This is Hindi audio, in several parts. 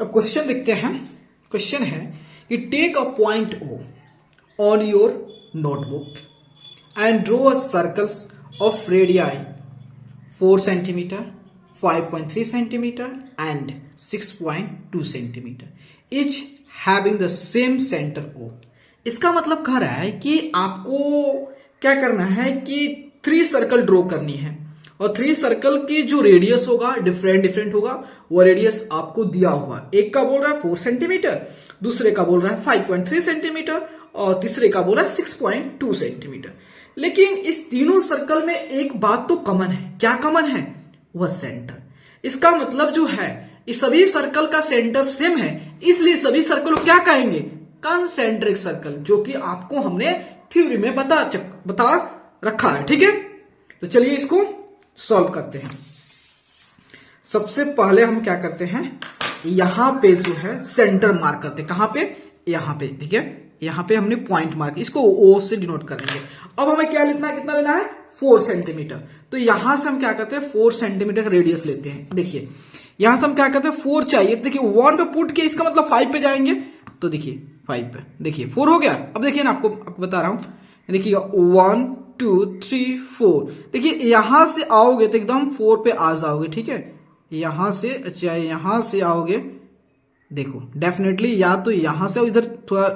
अब क्वेश्चन देखते हैं। क्वेश्चन है कि take a point O on your notebook and draw a circles of radii 4 centimetre, 5.3 centimetre and 6.2 centimetre each having the same center O। इसका मतलब कह रहा है कि आपको क्या करना है कि 3 सर्कल ड्रॉ करनी है और 3 सर्कल की जो रेडियस होगा डिफरेंट होगा। वो रेडियस आपको दिया हुआ, एक का बोल रहा है 4 सेंटीमीटर, दूसरे का बोल रहा है 5.3 सेंटीमीटर और तीसरे का बोल रहा है 6.2 सेंटीमीटर। लेकिन इस तीनों सर्कल में एक बात तो कॉमन है। क्या कॉमन है? वह सेंटर। इसका मतलब जो है इस सभी सर्कल का सेंटर सेम है, इसलिए सभी सर्कल को क्या कहेंगे? कंसेंट्रिक सर्कल, जो कि आपको हमने थ्योरी में बता रखा है। ठीक है, तो चलिए इसको सॉल्व करते हैं। सबसे पहले हम क्या करते हैं, यहां पे जो है सेंटर मार्क करते हैं। कहां पे? यहां पे। ठीक है, यहां पे हमने पॉइंट मार्क, इसको O से डिनोट करेंगे। अब हमें क्या लिखना है, कितना लेना है? 4 सेंटीमीटर। तो यहां से हम क्या करते हैं, 4 सेंटीमीटर का रेडियस लेते हैं। देखिए यहां से हम क्या करते हैं, 4 चाहिए, देखिए 1 पे पुट के इसका मतलब 5 पे जाएंगे, तो देखिए 5 पे, देखिए 4 हो गया। अब देखिए ना, आपको बता रहा हूं, देखिएगा 1 2 3 4। देखिए यहां से आओगे तो एकदम 4 पे आ जाओगे। ठीक है, यहां से, अच्छा यहां से आओगे, देखो डेफिनेटली या तो यहां से, इधर थोड़ा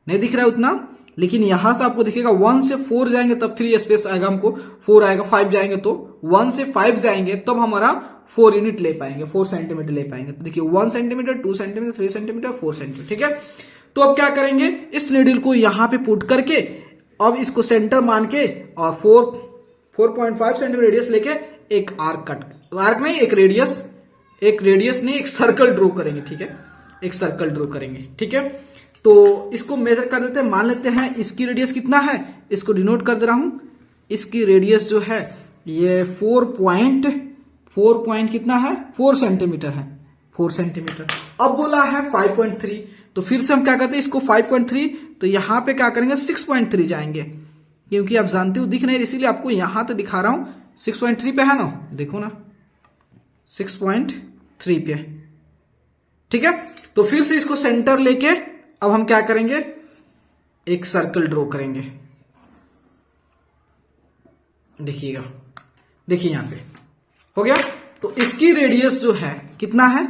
नहीं दिख रहा है उतना, लेकिन यहां से आपको दिखेगा 1 से 4 जाएंगे तब 3 स्पेस आएगा, हमको 4 आएगा। 5 जाएंगे तो 1 से 5 जाएंगे तब हमारा 4 यूनिट ले पाएंगे, 4 सेंटीमीटर ले पाएंगे। तो देखिए 1 सेंटीमीटर, 2 सेंटीमीटर, 3 सेंटीमीटर, 4 सेंटीमीटर। ठीक है, तो अब क्या करेंगे, इस नीडल को यहां पे पुट करके अब इसको सेंटर मान के और 4.5 सेंटीमीटर रेडियस लेके एक आर्क नहीं, एक रेडियस नहीं, एक सर्कल ड्रॉ करेंगे। ठीक है, एक सर्कल ड्रॉ करेंगे। ठीक है, तो इसको मेजर कर लेते हैं। मान लेते हैं इसकी रेडियस कितना है, इसको डिनोट कर दे रहा हूं। इसकी रेडियस जो है ये 4 कितना है, 4 सेंटीमीटर है, 4 सेंटीमीटर। अब बोला है 5.3, तो फिर से हम क्या करते हैं, इसको 5.3, तो यहां पे क्या करेंगे, 6.3 जाएंगे, क्योंकि आप जानते हो दिख नहीं, इसीलिए आपको यहां तो दिखा रहा हूं। 6.3 पे है ना, देखो ना 6.3 पे। ठीक है, तो फिर से इसको सेंटर लेके अब हम क्या करेंगे, एक सर्कल ड्रॉ करेंगे। देखिएगा, देखिए यहां पे हो गया। तो इसकी रेडियस जो है कितना है,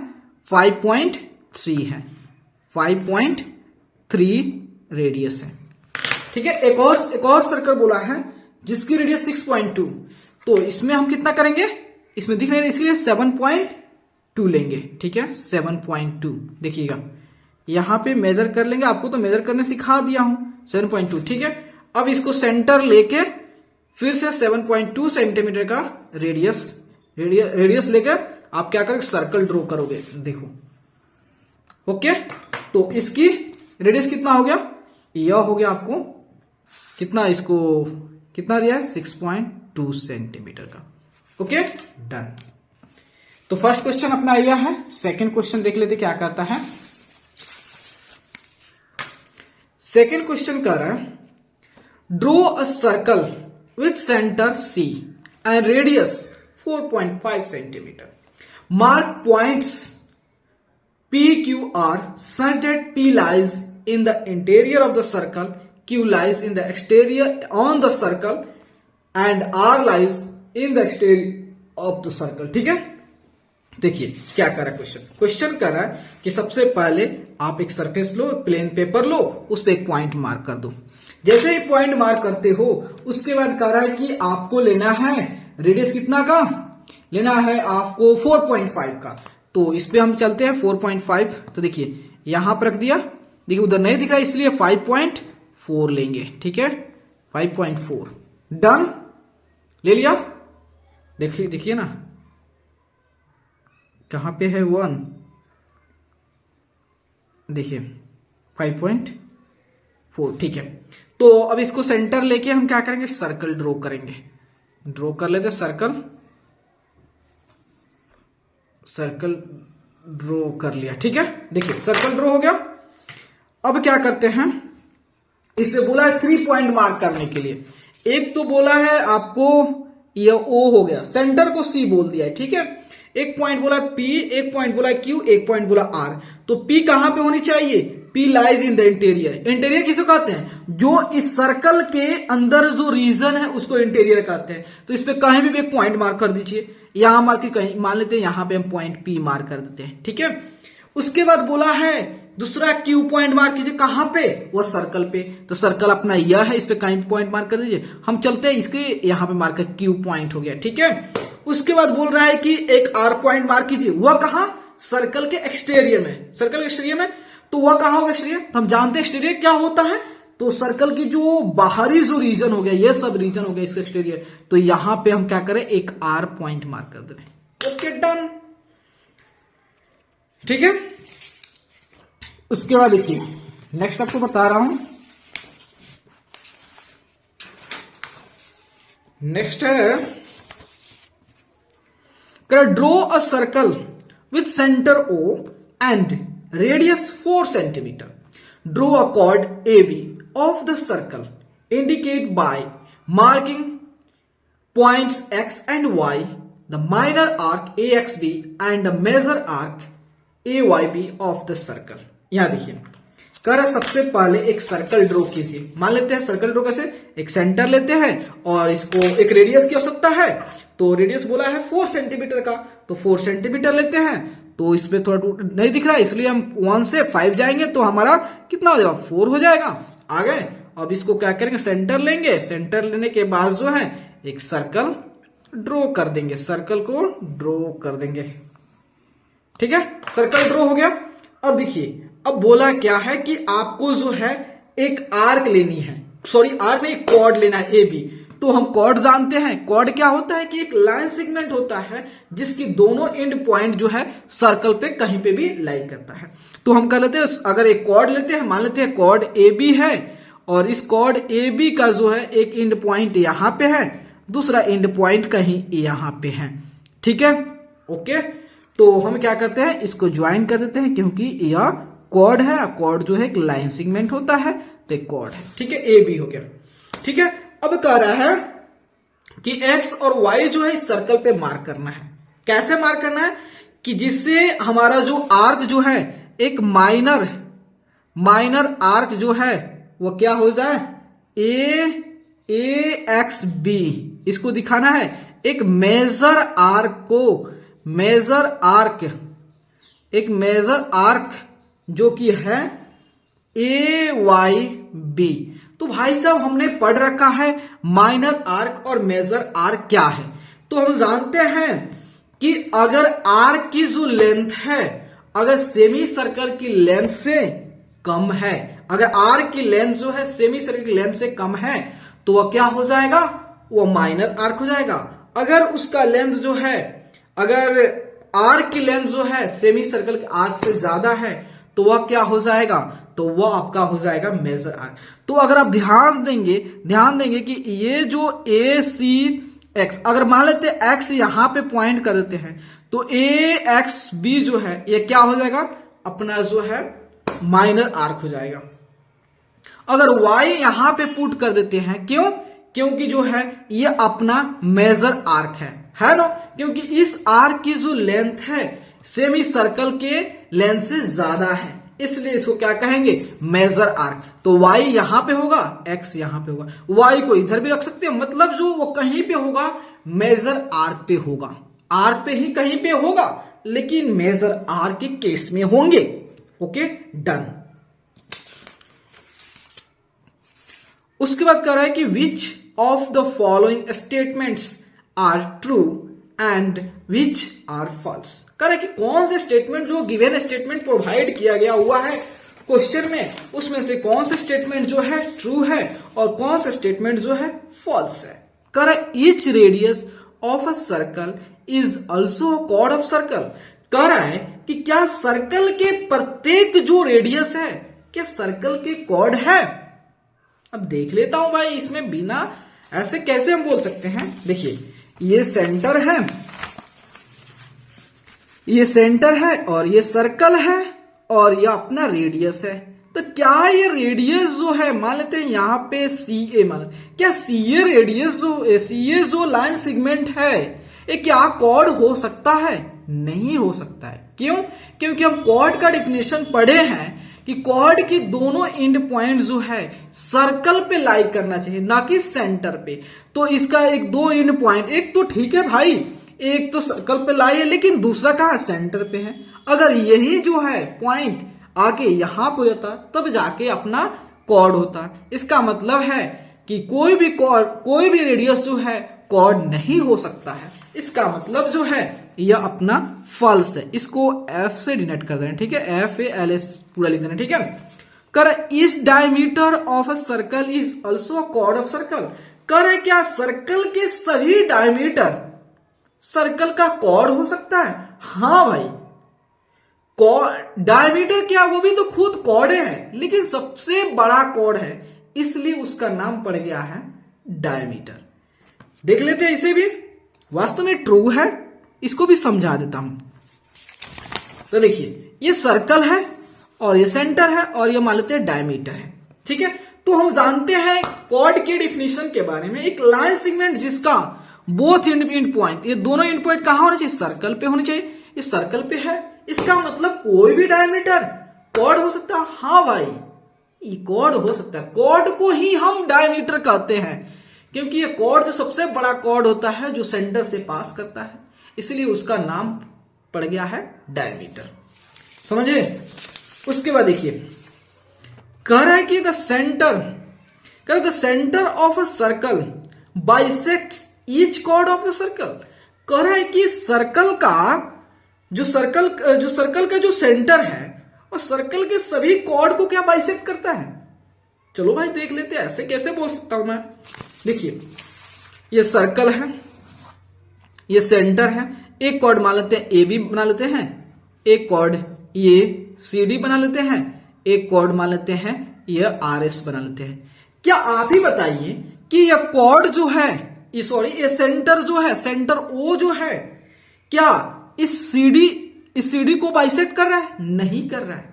5.3 है, 5.3 रेडियस है। ठीक है, एक और सर्कल बोला है जिसकी रेडियस 6.2, तो इसमें हम कितना करेंगे, इसमें दिख नहीं रहा, इसके लिए 7.2 लेंगे। ठीक है, 7.2 देखिएगा, यहां पे मेजर कर लेंगे। आपको तो मेजर करने सिखा दिया हूं, 7.2। ठीक है, अब इसको सेंटर लेके फिर से 7.2 सेंटीमीटर का रेडियस लेकर आप क्या करोगे, सर्कल ड्रॉ करोगे। देखो ओके, तो इसकी रेडियस कितना हो गया, यह हो गया आपको कितना, इसको कितना दिया है, 6.2 सेंटीमीटर का। Okay done. तो फर्स्ट क्वेश्चन अपना आया है। सेकंड क्वेश्चन देख लेते क्या कहता है। सेकंड क्वेश्चन कह रहा है, draw a circle with centre C and radius 4.5 centimetre. Mark points P, Q, R such that P lies in the interior of the circle, Q lies in the exterior on the circle and R lies in the exterior of the circle। ठीक है, देखिए क्या कर रहा है क्वेश्चन कर रहा है कि सबसे पहले आप एक सरफेस लो, प्लेन पेपर लो, उस पर एक पॉइंट मार्क कर दो। जैसे ही पॉइंट मार्क करते हो उसके बाद कह रहा है कि आपको लेना है रेडियस कितना का, लेना है आपको 4.5 का। तो इस पे हम चलते हैं 4.5। तो देखिए यहां पर रख दिया, देखिए उधर नहीं दिख रहा इसलिए 5.4 लेंगे। ठीक है, 5.4 डन, ले लिया। देखिए ना कहां पे है 1, देखिए 5.4। ठीक है, तो अब इसको सेंटर लेके हम क्या करेंगे, सर्कल ड्रॉ करेंगे। ड्रॉ कर लेते सर्कल ड्रॉ कर लिया। ठीक है, देखिए सर्कल ड्रॉ हो गया। अब क्या करते हैं, इसमें बोला है 3 पॉइंट मार्क करने के लिए। एक तो बोला है आपको ये O हो गया, सेंटर को C बोल दिया है। ठीक है, एक पॉइंट बोला P, एक पॉइंट बोला Q, एक पॉइंट बोला R। तो P कहां पे होनी चाहिए? P lies in the interior. Interior किसको कहते हैं? जो इस सर्कल के अंदर जो रीजन है उसको इंटीरियर कहते हैं। तो इस पे कहीं भी एक पॉइंट मार्क कर दीजिए, यहां मार्क कहीं मान लेते हैं, यहां पे हम पॉइंट P मार्क कर देते हैं, ठीक है। उसके बाद बोला है दूसरा Q पॉइंट मार्क कीजिए, कहां पे? वह सर्कल पे। तो सर्कल अपना यह है, इस पे कहीं पॉइंट मार्क कर दीजिए। हम चलते हैं इसके यहां पे मार्क कर, Q पॉइंट हो गया, ठीक है। उसके बाद बोल रहा है कि एक R पॉइंट मार्क कीजिए, वह कहां? सर्कल के एक्सटीरियर में। सर्कल के एक्सटीरियर में, तो वह कहां होगा एक्सटीरियर? तो हम जानते हैं एक्सटीरियर क्या होता है, तो सर्कल की जो बाहरी जो रीजन हो गया, ये सब रीजन हो गया इसका एक्सटीरियर। तो यहां पे हम क्या करें, एक R पॉइंट मार्क कर दे रहे हैं। ओके, डन, ठीक है। उसके बाद देखिए नेक्स्ट आपको बता रहा हूं, नेक्स्ट है draw a circle with centre O and radius 4 centimetre. Draw a chord AB of the circle, indicate by marking points X and Y, the minor arc AXB and the major arc AYB of the circle. यहां देखिए कह रहा सबसे पहले एक सर्कल ड्रॉ कीजिए। मान लेते हैं सर्कल ड्रॉ कैसे, एक सेंटर लेते हैं और इसको एक रेडियस की आवश्यकता है, तो रेडियस बोला है 4 सेंटीमीटर का, तो 4 सेंटीमीटर लेते हैं। तो इसमें थोड़ा नहीं दिख रहा है, इसलिए हम 1 से 5 जाएंगे तो हमारा कितना हो जाएगा, 4 हो जाएगा। आ गए। अब इसको क्या करेंगे, सेंटर लेंगे। सेंटर लेने के बाद जो है एक सर्कल ड्रॉ कर देंगे, सर्कल को ड्रॉ कर देंगे, ठीक है। सर्कल ड्रॉ हो गया। अब देखिए, अब बोला क्या है कि आपको जो है एक आर्क लेनी है, सॉरी आर्क नहीं, कॉर्ड लेना है AB। तो हम कॉर्ड जानते हैं, कॉर्ड क्या होता है कि एक लाइन सेगमेंट होता है जिसकी दोनों एंड पॉइंट जो है सर्कल पे कहीं पे भी लाई करता है। तो हम कर लेते हैं, अगर एक कॉर्ड लेते हैं, मान लेते हैं कॉर्ड AB है और इस कॉर्ड AB का जो है एक एंड पॉइंट यहां पे है, दूसरा एंड पॉइंट कहीं यहां पे है, ठीक है। ओके, तो हम क्या करते हैं, इसको ज्वाइन कर देते हैं, क्योंकि यह कॉर्ड है, कॉर्ड जो है एक लाइन सेगमेंट होता है, तो एक कॉर्ड है, ठीक है। AB हो गया, ठीक है। अब कह रहा है कि X और Y जो है इस सर्कल पे मार्क करना है। कैसे मार्क करना है कि जिससे हमारा जो आर्क जो है एक माइनर आर्क जो है वो क्या हो जाए, AXB, इसको दिखाना है। एक मेजर आर्क जो कि है AYB। तो भाई साहब हमने पढ़ रखा है माइनर आर्क और मेजर आर्क क्या है। तो हम जानते हैं कि अगर आर्क की जो लेंथ है, अगर सेमी सर्कल की लेंथ से कम है, अगर आर्क की लेंथ जो है सेमी सर्कल की लेंथ से कम है, तो वह क्या हो जाएगा, वह माइनर आर्क हो जाएगा। अगर उसका लेंथ जो है, अगर आर्क की लेंथ जो है सेमी सर्कल के आर्क से ज्यादा है, तो वह क्या हो जाएगा, तो वह आपका हो जाएगा मेजर आर्क। तो अगर आप ध्यान देंगे कि ये जो ACX, अगर मान लेते हैं X यहां पे पॉइंट कर देते हैं, तो AXB जो है ये क्या हो जाएगा, अपना जो है माइनर आर्क हो जाएगा। अगर Y यहां पे पुट कर देते हैं, क्यों, क्योंकि जो है ये अपना मेजर आर्क है ना, क्योंकि इस आर्क की जो लेंथ है सेमी सर्कल के लेंथ से ज्यादा है, इसलिए इसको क्या कहेंगे, मेजर आर्क। तो Y यहां पे होगा, X यहां पे होगा, Y को इधर भी रख सकते हैं, मतलब जो वो कहीं पे होगा मेजर आर्क पे होगा, आर्क पे ही कहीं पे होगा, लेकिन मेजर आर्क के केस में होंगे। Okay, done. उसके बाद कह रहा है कि which of the following statements are true and which are false. कह रहा है कि कौन से स्टेटमेंट, जो गिवन स्टेटमेंट प्रोवाइड किया गया हुआ है क्वेश्चन में, उसमें से कौन से स्टेटमेंट जो है ट्रू है और कौन से स्टेटमेंट जो है फॉल्स है। कह रहा है each radius of a circle is also a cord of circle. कह रहा है कि क्या सर्कल के प्रत्येक जो रेडियस है क्या सर्कल के कॉर्ड है। अब देख लेता हूं भाई, इसमें बिना ऐसे कैसे हम बोल सकते हैं। देखिए ये सेंटर है, ये सेंटर है और ये सर्कल है और ये अपना रेडियस है। तो क्या ये रेडियस जो है, मान लेते हैं यहां पे CA, मान क्या CA रेडियस जो CA जो लाइन सेगमेंट है, ये क्या कॉर्ड हो सकता है। नहीं हो सकता है। क्यों? क्योंकि हम कॉर्ड का डिफिनेशन पढ़े हैं कि कॉर्ड की दोनों एंड पॉइंट जो है सर्कल पे लाई करना चाहिए, ना कि सेंटर पे। तो इसका एक दो एंड पॉइंट, एक तो ठीक है भाई, एक तो सर्कल पे लाई है, लेकिन दूसरा कहाँ सेंटर पे है। अगर यही जो है पॉइंट आके यहां पे होता तब जाके अपना कॉर्ड होता। इसका मतलब है कि कोई भी रेडियस जो है कॉर्ड नहीं हो सकता है। इसका मतलब जो है यह अपना फॉल्स है। इसको एफ से डिनोट कर देना, ठीक है, FALS पूरा लिख देना, ठीक है। कर इस diameter of a circle is also a cord of circle. कर क्या सर्कल के सभी डायमीटर सर्कल का कॉर्ड हो सकता है? हाँ भाई, डायमीटर क्या, वो भी तो खुद कॉर्ड है, लेकिन सबसे बड़ा कॉर्ड है, इसलिए उसका नाम पड़ गया है डायमीटर। देख लेते हैं इसे भी, वास्तव में ट्रू है, इसको भी समझा देता हूं। तो देखिए, ये सर्कल है और ये सेंटर है और ये मान लेते हैं डायमीटर है, ठीक है। तो हम जानते हैं कॉर्ड के डिफिनेशन के बारे में, एक लाइन सेगमेंट जिसका बोथ एंड पॉइंट, ये दोनों एंड पॉइंट कहां होने चाहिए? सर्कल पे होने चाहिए। ये सर्कल पे है, इसका मतलब कोई भी डायमीटर कॉर्ड हो सकता है। हाँ भाई, ये कॉर्ड हो सकता है। कॉर्ड को ही हम डायमीटर कहते हैं, क्योंकि ये कॉर्ड जो सबसे बड़ा कॉर्ड होता है जो सेंटर से पास करता है, इसलिए उसका नाम पड़ गया है डायमीटर। समझे? उसके बाद देखिए, कह रहा है कि the centre of a circle bisects each chord of the circle. कह रहा है कि सर्कल का जो सेंटर है और सर्कल के सभी कॉर्ड को क्या बाइसेक्ट करता है? चलो भाई देख लेते हैं, ऐसे कैसे बोल सकता हूं मैं। देखिए, ये सर्कल है, ये सेंटर है, एक कॉर्ड मान लेते हैं AB बना लेते हैं, एक कॉर्ड ये CD बना लेते हैं, एक कॉर्ड मान लेते हैं ये RS बना लेते हैं। क्या आप ही बताइए कि यह कॉर्ड जो है, ये सेंटर जो है, सेंटर O जो है, क्या इस CD को बाइसेक्ट कर रहा है? नहीं कर रहा है।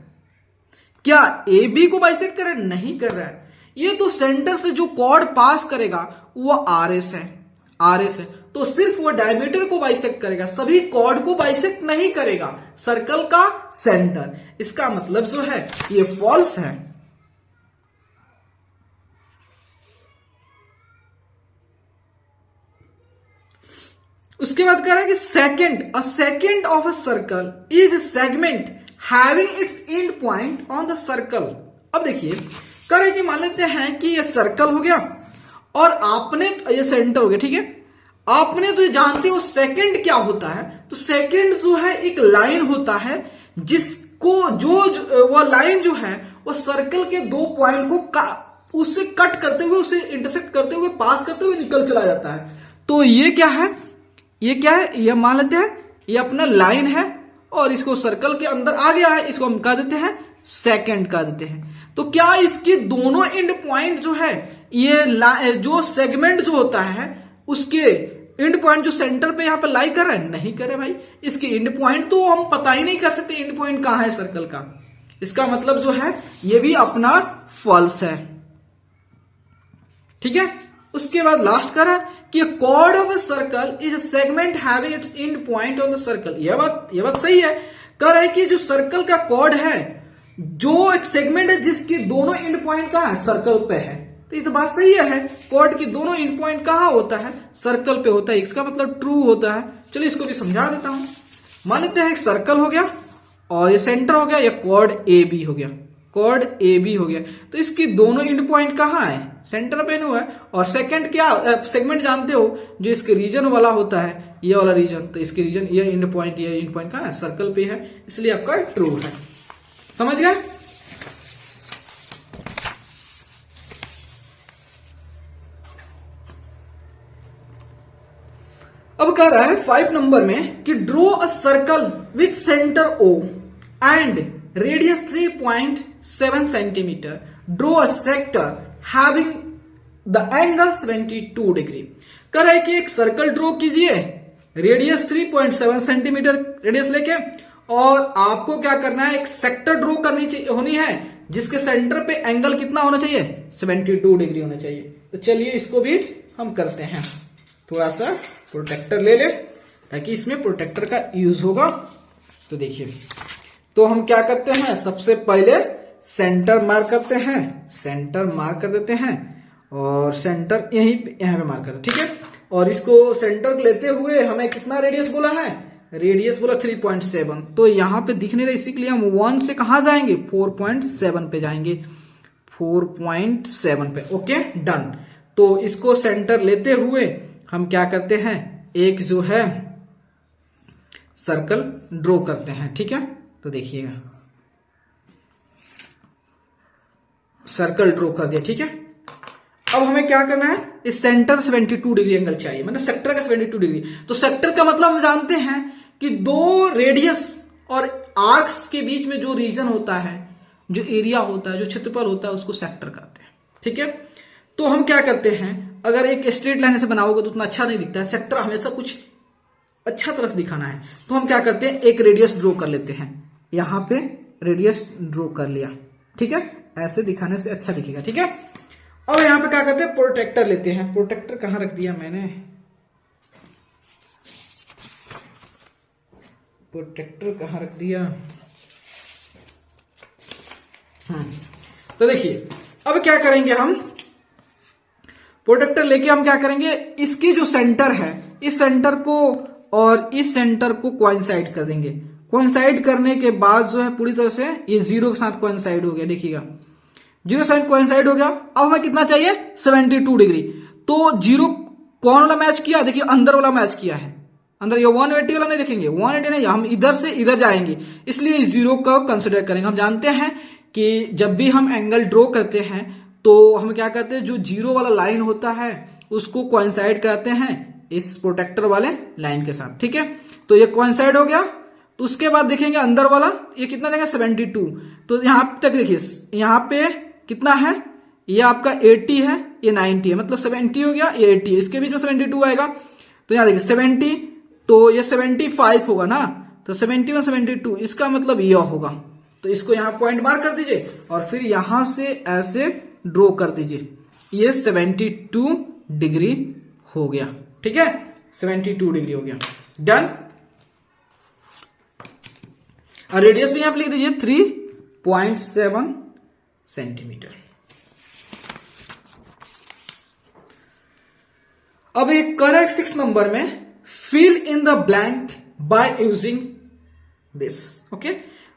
क्या AB को बाइसेक्ट कर रहा है? नहीं कर रहा है। ये तो सेंटर से जो कॉर्ड पास करेगा वो RS है, तो सिर्फ वो डायमीटर को बाइसेक्ट करेगा, सभी कॉर्ड को बाइसेक्ट नहीं करेगा, सर्कल का सेंटर। इसका मतलब जो है ये फॉल्स है। उसके बाद कह रहा है कि second of a circle is segment having its end point on the circle. अब देखिए, कह रहे कि मान लेते हैं कि ये सर्कल हो गया और आपने ये सेंटर हो गया, ठीक है। आपने तो ये जानते हो सेकंड क्या होता है? तो सेकंड जो है एक लाइन होता है जिसको वो लाइन जो है वो सर्कल के दो पॉइंट को उससे कट करते हुए, उसे इंटरसेक्ट करते हुए, पास करते हुए निकल चला जाता है। तो ये क्या है? ये मान लेते हैं ये अपना लाइन है और इसको सर्कल के अंदर आ गया है, इसको हम कह देते हैं सेकंड कह देते हैं। तो क्या इसके दोनों एंड पॉइंट जो है, ये जो सेगमेंट जो होता है उसके एंड पॉइंट जो सेंटर पे यहां पर लाई कर रहा है? नहीं करे भाई। इसके एंड पॉइंट तो हम पता ही नहीं कर सकते एंड पॉइंट कहां है सर्कल का। इसका मतलब जो है ये भी अपना फॉल्स है, ठीक है। उसके बाद लास्ट करा कि chord of a circle is a segment having its end point on the circle. यह बात सही है। कह रहा है कि जो सर्कल का कॉर्ड है, जो एक सेगमेंट है जिसकी दोनों एंड पॉइंट कहां है? सर्कल पे है। तो ये तो बात सही है, कॉर्ड की दोनों एंड पॉइंट कहां होता है? सर्कल पे होता है। इसका मतलब ट्रू होता है। चलिए इसको भी समझा देता हूं। मान लेते हैं एक सर्कल हो गया और ये सेंटर हो गया, या कॉर्ड AB हो गया, कॉर्ड AB हो गया। तो इसकी दोनों एंड पॉइंट कहां है? सेंटर पे है। और सेकंड क्या सेगमेंट जानते हो, जो इसके रीजन वाला होता है, ये वाला रीजन। तो इसके रीजन ये एंड पॉइंट कहां है? सर्कल पे है, इसलिए आपका ट्रू है। समझ गया? अब कह रहा है 5 नंबर में कि draw a circle with centre O and radius 3.7 centimetre. Draw a sector having the angle 72 degree. कह रहा है कि एक सर्कल ड्रॉ कीजिए, रेडियस 3.7 सेंटीमीटर रेडियस लेके, और आपको क्या करना है? एक सेक्टर ड्रॉ होनी है जिसके सेंटर पे एंगल कितना होना चाहिए? 72 डिग्री होना चाहिए। तो चलिए इसको भी हम करते हैं। थोड़ा सा प्रोटेक्टर ले ले, ताकि इसमें प्रोटेक्टर का यूज होगा। तो देखिए, तो हम क्या करते हैं, सबसे पहले सेंटर मार्क करते हैं, सेंटर मार्क कर देते हैं और सेंटर यहाँ पे मार्क करते हैं, ठीक है। और इसको सेंटर लेते हुए हमें कितना रेडियस बोला है, रेडियस बोला 3.7, तो यहाँ पे दिख नहीं रहा, इसी के लिए हम 1 से कहाँ जाएंगे, 4.7 पे जाएंगे, 4.7 पे। Okay done. तो इसको सेंटर लेते हुए हम क्या करते हैं, एक जो है सर्कल ड्रॉ करते हैं, ठीक है। तो देखिएगा, सर्कल ड्रॉ कर दिया, ठीक है। अब हमें क्या करना है, इस सेंटर 72 डिग्री एंगल चाहिए, मतलब सेक्टर का 72 डिग्री। तो सेक्टर का मतलब हम जानते हैं कि दो रेडियस और आर्क्स के बीच में जो रीजन होता है, जो एरिया होता है, जो क्षेत्रफल होता है, उसको सेक्टर कहते हैं, ठीक है। तो हम क्या करते हैं, अगर एक स्ट्रेट लाइन से बनाओगे तो उतना अच्छा नहीं दिखता है, सेक्टर हमेशा कुछ अच्छा तरह से दिखाना है। तो हम क्या करते हैं, एक रेडियस ड्रॉ कर लेते हैं, यहां पे रेडियस ड्रॉ कर लिया, ठीक है, ऐसे दिखाने से अच्छा दिखेगा, ठीक है। और यहां पे क्या करते हैं, प्रोटेक्टर लेते हैं। प्रोटेक्टर कहां रख दिया मैंने, प्रोटेक्टर कहां रख दिया, तो देखिए अब क्या करेंगे, हम प्रोटेक्टर लेके हम क्या करेंगे, इसकी जो सेंटर है, इस सेंटर को और इस सेंटर को कोइंसाइड कर देंगे। कोइंसाइड करने के बाद जो है पूरी तरह से ये 0 के साथ कोइंसाइड हो गया, देखिएगा 0 के साथ कोइंसाइड हो गया। अब हमें कितना चाहिए, 72 डिग्री। तो 0 कौन वाला मैच किया, देखिए अंदर वाला मैच किया है, अंदर ये 180 वाला नहीं देखेंगे, 180 नहीं, हम इधर से इधर जाएंगे, इसलिए 0 को कंसिडर करेंगे। हम जानते हैं कि जब भी हम एंगल ड्रॉ करते हैं तो हम क्या करते हैं, जो 0 वाला लाइन होता है उसको कोइंसाइड कराते हैं इस प्रोटेक्टर वाले लाइन के साथ, ठीक है। तो ये कोइंसाइड हो गया। तो उसके बाद देखेंगे अंदर वाला, ये कितना देगा, 72। तो यहां तक देखिए, यहां पे कितना है, ये आपका 80 है, ये 90 है, मतलब 70 हो गया, ये 80 है, इसके बीच में 72 आएगा। तो यहां देखिए 70, तो ये 75 होगा ना, तो 71 72, इसका मतलब यह होगा। तो इसको यहां पॉइंट मार्क कर दीजिए और फिर यहां से ऐसे ड्रॉ कर दीजिए, ये 72 डिग्री हो गया, ठीक है, 72 डिग्री हो गया, डन। और रेडियस भी यहां पर लिख दीजिए 3.7 सेंटीमीटर। अब एक करेक्ट 6 नंबर में fill in the blank by using this. Okay,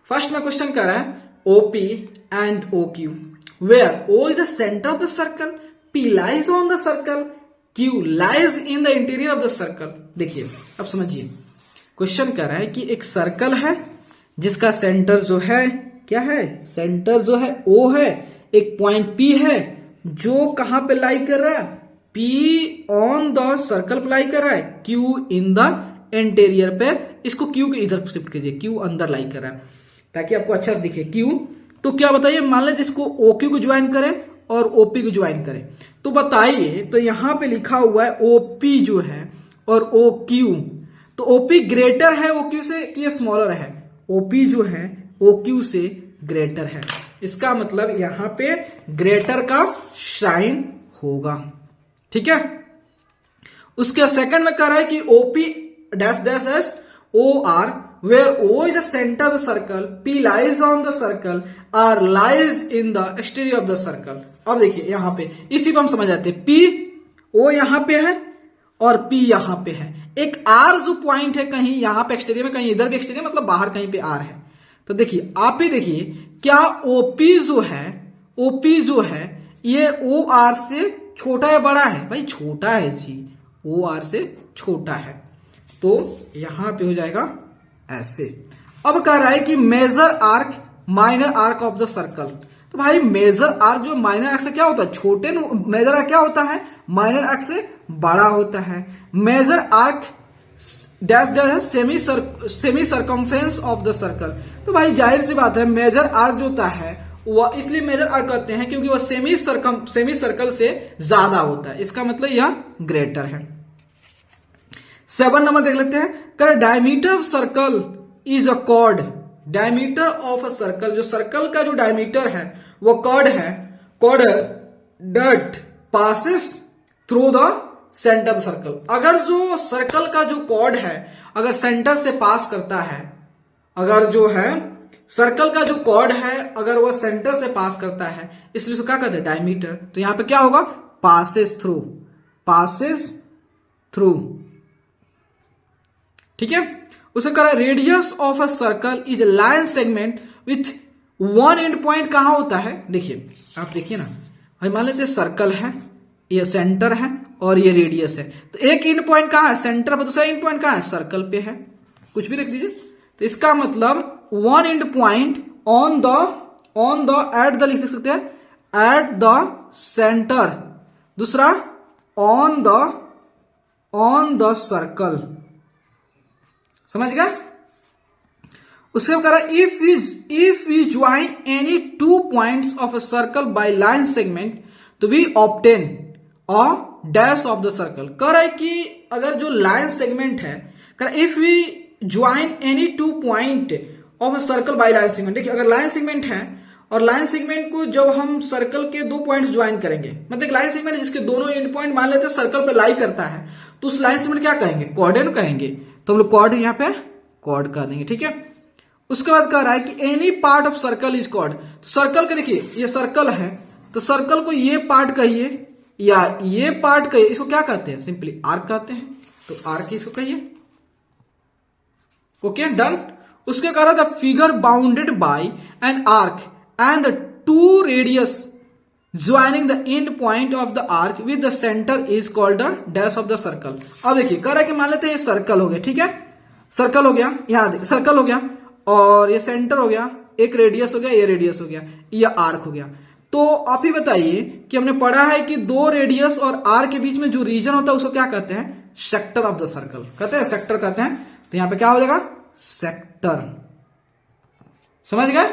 first में क्वेश्चन कर रहा है OP and OQ where O is the centre of the circle, P lies on the circle, Q lies in the interior of the circle. देखिए अब समझिए, क्वेश्चन कर रहा है कि एक सर्कल है जिसका सेंटर जो है क्या है, सेंटर जो है O है, एक पॉइंट P है जो कहां पे लाई कर रहा है, P ऑन द सर्कल पे लाई कर रहा है, Q इन द इंटीरियर पे, इसको Q के इधर शिफ्ट कीजिए, Q अंदर लाई कर रहा है ताकि आपको अच्छा से दिखे Q। तो क्या बताइए, मान लीजिए इसको OQ को ज्वाइन करें और OP को ज्वाइन करें, तो बताइए, तो यहां पे लिखा हुआ है OP जो है और OQ, तो OP ग्रेटर है OQ से कि स्मॉलर है, OP जो है OQ से ग्रेटर है, इसका मतलब यहां पे ग्रेटर का साइन होगा, ठीक है। उसके सेकंड में कह रहा है कि OP dash dash S OR where O is the center of the circle, P lies on the circle, R lies in the exterior of the circle। अब देखिए यहां पे इसी को हम समझ जाते हैं, P O यहां पे है और P यहां पे है, एक R जो पॉइंट है कहीं यहां पे एक्सटीरियर में, कहीं इधर भी एक्सटीरियर मतलब बाहर कहीं पे R है। तो देखिए आप ही देखिए, क्या OP जो है ये OR से छोटा या बड़ा है, भाई छोटा है जी, OR से छोटा है, तो यहां पे हो जाएगा ऐसे। अब कह रहा है कि major arc minor arc of the circle, तो भाई मेजर आर्क जो माइनर आर्क से क्या होता है, छोटे, मेजर आर्क क्या होता है, माइनर आर्क से बड़ा होता है। Major arc dash dash semi circumference of the circle, तो भाई जाहिर सी बात है मेजर आर्क जो होता है वह इसलिए मेजर आर्क कहते हैं क्योंकि वह सेमी सर्कल से ज्यादा होता है, इसका मतलब यह ग्रेटर है। 7 नंबर देख लेते हैं, कर diameter of circle is a chord, diameter of a circle, जो सर्कल का जो डायमीटर है वो कॉर्ड है, chord that passes through the centre of the circle. अगर जो सर्कल का जो कॉर्ड है अगर सेंटर से पास करता है, अगर जो है सर्कल का जो कॉर्ड है अगर वो सेंटर से पास करता है, इसलिए उसको क्या कहते हैं, डायमीटर। तो यहां पे क्या होगा, पासेस थ्रू, पासेस थ्रू, ठीक है। उसे कह रहा है radius of a circle is a line segment with one and point कहां होता है, देखिए आप देखिए ना, हम मान लेते हैं सर्कल है, ये सेंटर है और ये रेडियस है, तो एक एंड पॉइंट कहां है, सेंटर पर, दूसरा एंड पॉइंट कहां है, सर्कल पे है, कुछ भी रख दीजिए। तो इसका मतलब one and point on the at the लिख सकते हैं, एट द सेंटर, दूसरा ऑन द सर्कल, समझ गया। उसके बाद कह रहा है if we join any two points of a circle by line segment तो we obtain a dash of the circle. कह रहा है कि अगर जो लाइन सेगमेंट है, कह रहा है if we join any two point of a circle by line segment. देखिए अगर लाइन सेगमेंट है और लाइन सेगमेंट को जब हम सर्कल के दो पॉइंट्स ज्वाइन करेंगे, मतलब लाइन सेगमेंट जिसके दोनों एंड पॉइंट मान लेते हैं सर्कल पे लाई करता है, तो उस लाइन सेगमेंट क्या कहेंगे, कॉर्डिनेट कहेंगे। तो हम लोग कॉर्ड यहाँ पे कॉर्ड कर देंगे, ठीक है। उसके बाद कह रहा है कि any part of circle is chord. तो सर्कल का देखिए ये सर्कल है, तो सर्कल को ये पार्ट कहिए या ये पार्ट कहिए, इसको क्या कहते हैं, सिंपली आर्क कहते हैं, तो आर्क इसको कहिए, ओके डन। उसके कह रहा था figure bounded by an arc and the two radius joining the end point of the arc with the centre is called the dash of the circle. अब देखिए कह रहा है कि मान लेते हैं ये सर्कल हो गया, ठीक है, सर्कल हो गया, यहां सर्कल हो गया और ये सेंटर हो गया, एक रेडियस हो गया, ये रेडियस हो गया, ये आर्क हो गया। तो आप ही बताइए कि हमने पढ़ा है कि दो रेडियस और आर्क के बीच में जो रीजन होता है उसको क्या कहते हैं, सेक्टर ऑफ द सर्कल कहते हैं, सेक्टर कहते हैं। तो यहां पे क्या हो जाएगा, सेक्टर, समझ गए।